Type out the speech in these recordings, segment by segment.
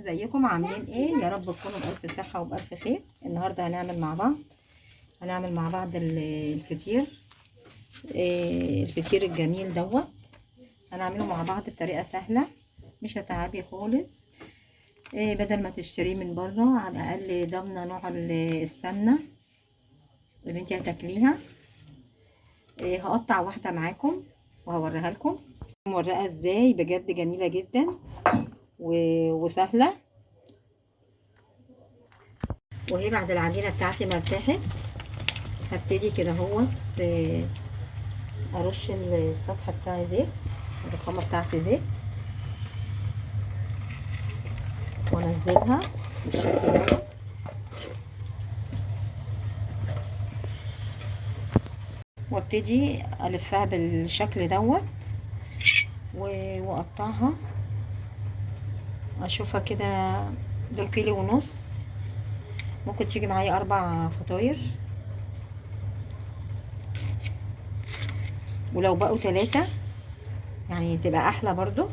ازيكم عاملين ايه؟ يا رب تكونوا بألف صحة وبألف خير. النهارده هنعمل مع بعض الفطير. الفطير الجميل دوت هنعمله مع بعض بطريقة سهلة، مش هتعبي خالص. بدل ما تشتريه من بره، على الأقل ضامنة نوع السمنة اللي انت هتاكليها. هقطع واحدة معاكم وهوريها لكم مورقة ازاي، بجد جميلة جدا وسهلة. وهي بعد العجينه بتاعتي ما ارتاحت هبتدي كده اهوت ارش السطح بتاعي زيت، الرخامه بتاعتي زيت، وانزلها بالشكل ده، وابتدي الفها بالشكل دوت واقطعها. اشوفها كده، دول كيلو ونص، ممكن تيجي معايا 4 فطاير، ولو بقوا 3 يعني تبقى احلى برضو.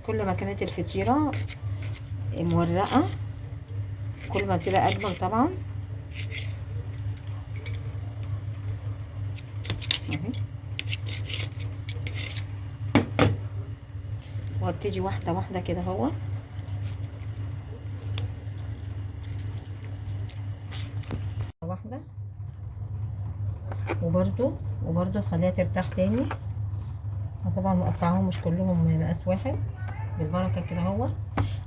كل ما كانت الفطيره مورقه كل ما بتبقى اجمل طبعا. اهي، وابتدي واحده واحده كده اهو، واحده، وبرضو خليها ترتاح تاني. طبعا مقطعاهم مش كلهم مقاس واحد، بالبركه كده اهو،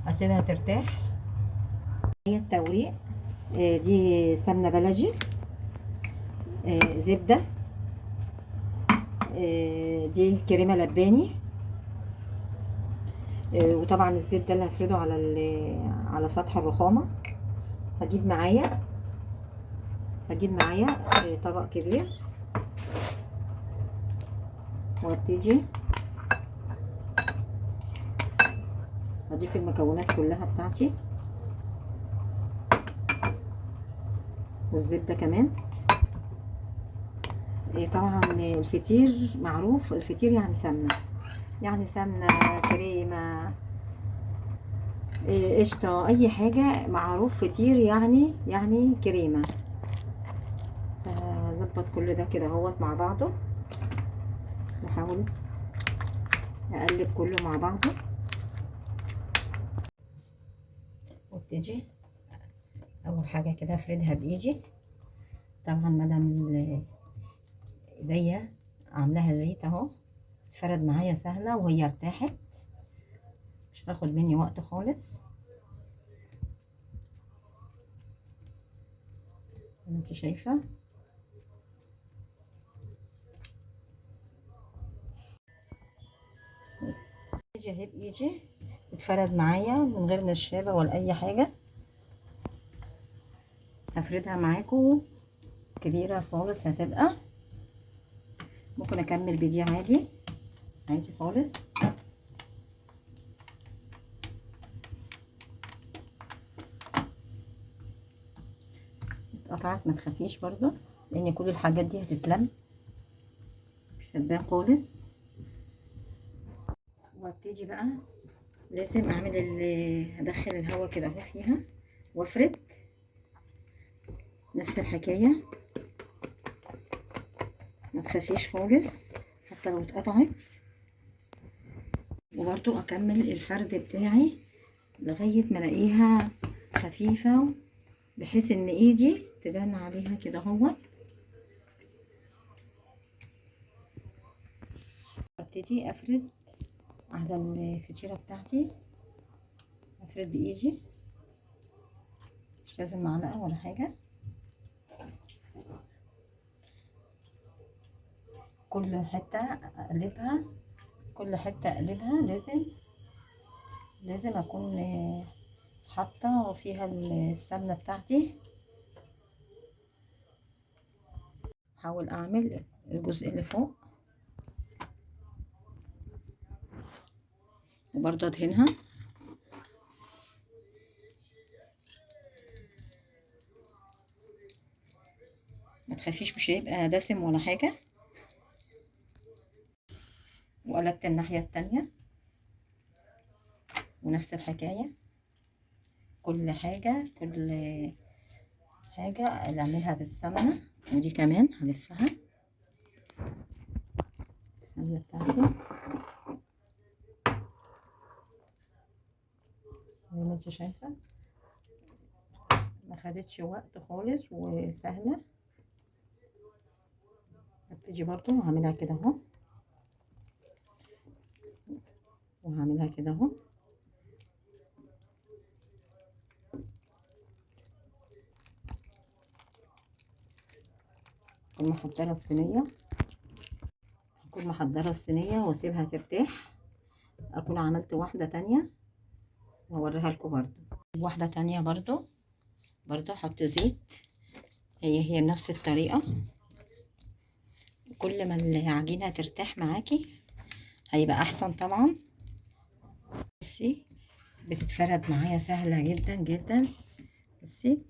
اسيبها ترتاح. هي التوريق، دي سمنه بلدي، زبده، دي كريمه لباني، وطبعا الزيت ده اللي هفرده على سطح الرخامه. هجيب معايا طبق كبير، وابتدي اضيف المكونات كلها بتاعتي، والزبده كمان. طبعا الفطير معروف، الفطير يعني سمنه كريمه، قشطه، اي حاجه معروف فطير يعني كريمه. فظبط كل ده كده اهوت مع بعضه، واحاول اقلب كله مع بعضه، وابتدي اول حاجه كده افردها بايدي. طبعا مادام ايديا عاملاها زيت اهو، اتفرد معايا سهله وهي ارتاحت، مش هتاخد مني وقت خالص. انت شايفه اهي بايدي اتفرد معايا من غير نشابه ولا اي حاجه. هفردها معاكم كبيره خالص، هتبقى ممكن اكمل بدي عادي خالص. اتقطعت ما تخافيش برضو، لان كل الحاجات دي هتتلم، مش هتبان خالص. وابتدي بقى لازم اعمل هدخل الهواء كده اهو فيها، وافرد نفس الحكايه، ما تخافيش خالص حتى لو اتقطعت. وبرضو اكمل الفرد بتاعي لغايه ما الاقيها خفيفه، بحيث ان ايدي تبان عليها كده اهو. ابتدي افرد على الفطيره بتاعتي، افرد بايدي، مش لازم معلقه ولا حاجه. كل حته اقلبها، لازم اكون حاطه فيها السمنه بتاعتي. احاول اعمل الجزء اللي فوق، وبرضه ادهنها. ما تخافيش، مش هيبقى دسم ولا حاجه. وقلبت الناحيه التانية، ونفس الحكاية كل حاجة نعملها بالسمنة. ودي كمان هلفها السمنة بتاعتي زي ما انت شايفة، ما خدتش وقت خالص وسهلة. هبتدي برضو هعملها كده اهو، وهعملها كده اهو. هكون محضرة الصينية واسيبها ترتاح. اكون عملت واحدة تانية واوريها لكم برضو. واحدة تانية برضو احط زيت، هي نفس الطريقة. كل ما العجينة ترتاح معاكي هيبقى احسن طبعا. بصي بتتفرد معايا سهلة جدا جدا. بصي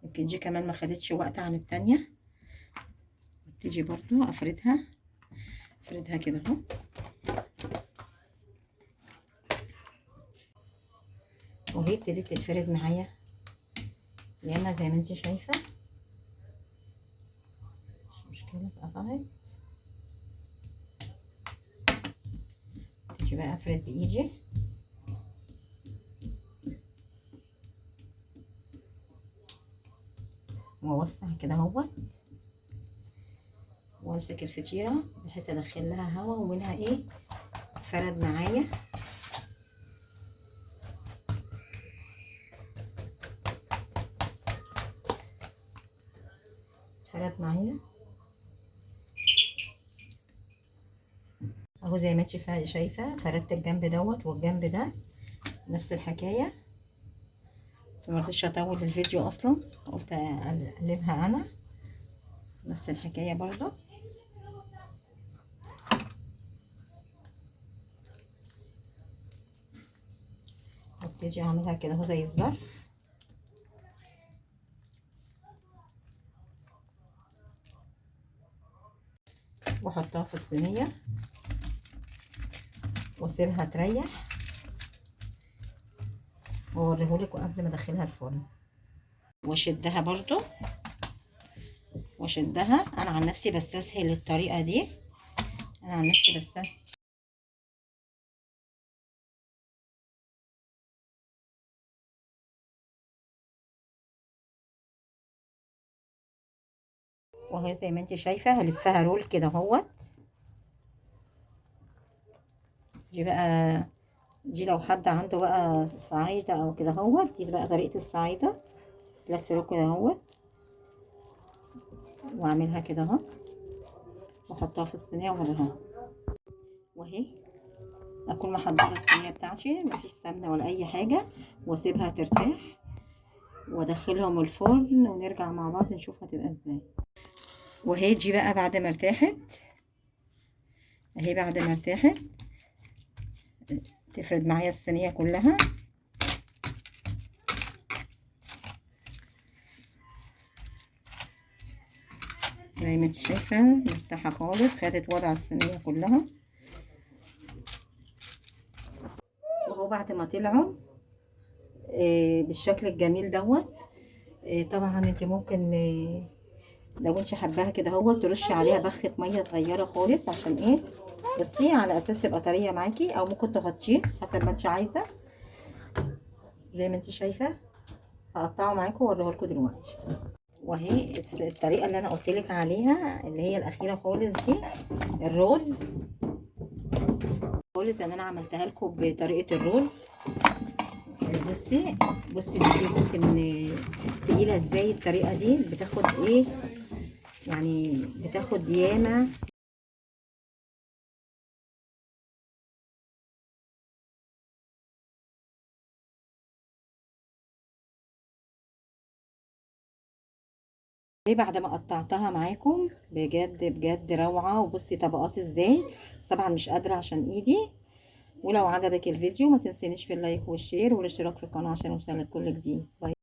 يمكن دي كمان ما خدتش وقت عن التانية. تيجي برضو افردها كده اهو. وهي ابتدت تتفرد معايا ياما زي ما انت شايفة، مش مشكلة اتقطعت. تيجي بقى افرد بايدي واوسع كده اهوت، وامسك الفطيرة بحيث ادخل لها هوا ومنها ايه فرد معايا. اهو زي ما انت شايفة. فردت الجنب دوت والجنب ده نفس الحكاية. بس مرضتش اطول الفيديو اصلا، قلت اقلبها انا نفس الحكاية برضو. وابتدي اعملها كده اهو زي الظرف. واحطها في الصينية واسيبها تريح واوريهولك قبل ما ادخلها الفرن. واشدها برضو انا عن نفسي بستسهل الطريقة دي. انا عن نفسي بستسهل. وهي زي ما انت شايفة هلفها رول كده اهوت. دي لو حد عنده بقى صعايدة او كده اهوت، دي بقى طريقة الصعايدة. لف رول كده اهوت واعملها كده اهو واحطها في الصينية واوريها. وهي اكون محضرة الصينية بتاعتي مفيش سمنة ولا اي حاجة، واسيبها ترتاح وادخلهم الفرن ونرجع مع بعض نشوف هتبقى ازاي. وهي دي بقى بعد ما ارتاحت تفرد معايا الصينية كلها. زي ما انت شايفة مرتاحة خالص، خدت وضع الصينية كلها. وهو بعد ما طلعوا بالشكل الجميل دوت، طبعا انت ممكن لو انت حباها كده اهو ترشي عليها بخة مية صغيرة خالص عشان ايه بس على اساس تبقى طرية معاكي، او ممكن تغطيه حسب ما انت عايزة. زي ما انت شايفة هقطعه معاكم واوريهولكوا دلوقتي. وهي الطريقة اللي انا قلتلك عليها اللي هي الاخيرة خالص دي الرول خالص، ان انا عملتها لكم بطريقة الرول. بصي دي ممكن تقيلة ازاي. الطريقة دي بتاخد ايه يعني، بتاخد ياما. بعد ما قطعتها معاكم بجد بجد روعة. وبصي طبقات ازاي، طبعا مش قادرة عشان ايدي. ولو عجبك الفيديو ما تنسينيش في اللايك والشير والاشتراك في القناة عشان يوصلك كل جديد. باي.